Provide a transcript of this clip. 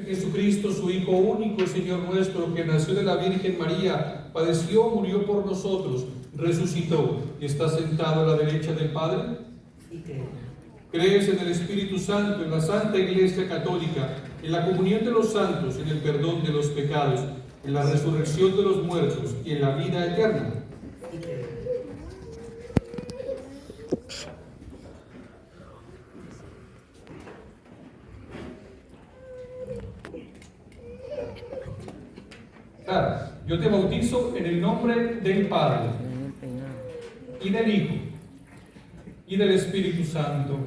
Jesucristo, su Hijo único, Señor nuestro, que nació de la Virgen María, padeció, murió por nosotros, resucitó y está sentado a la derecha del Padre? Sí, creo. ¿Crees en el Espíritu Santo, en la Santa Iglesia Católica, en la comunión de los santos, en el perdón de los pecados, en la resurrección de los muertos y en la vida eterna? Sí, creo. Sara, yo te bautizo en el nombre del Padre, y del Hijo, y del Espíritu Santo.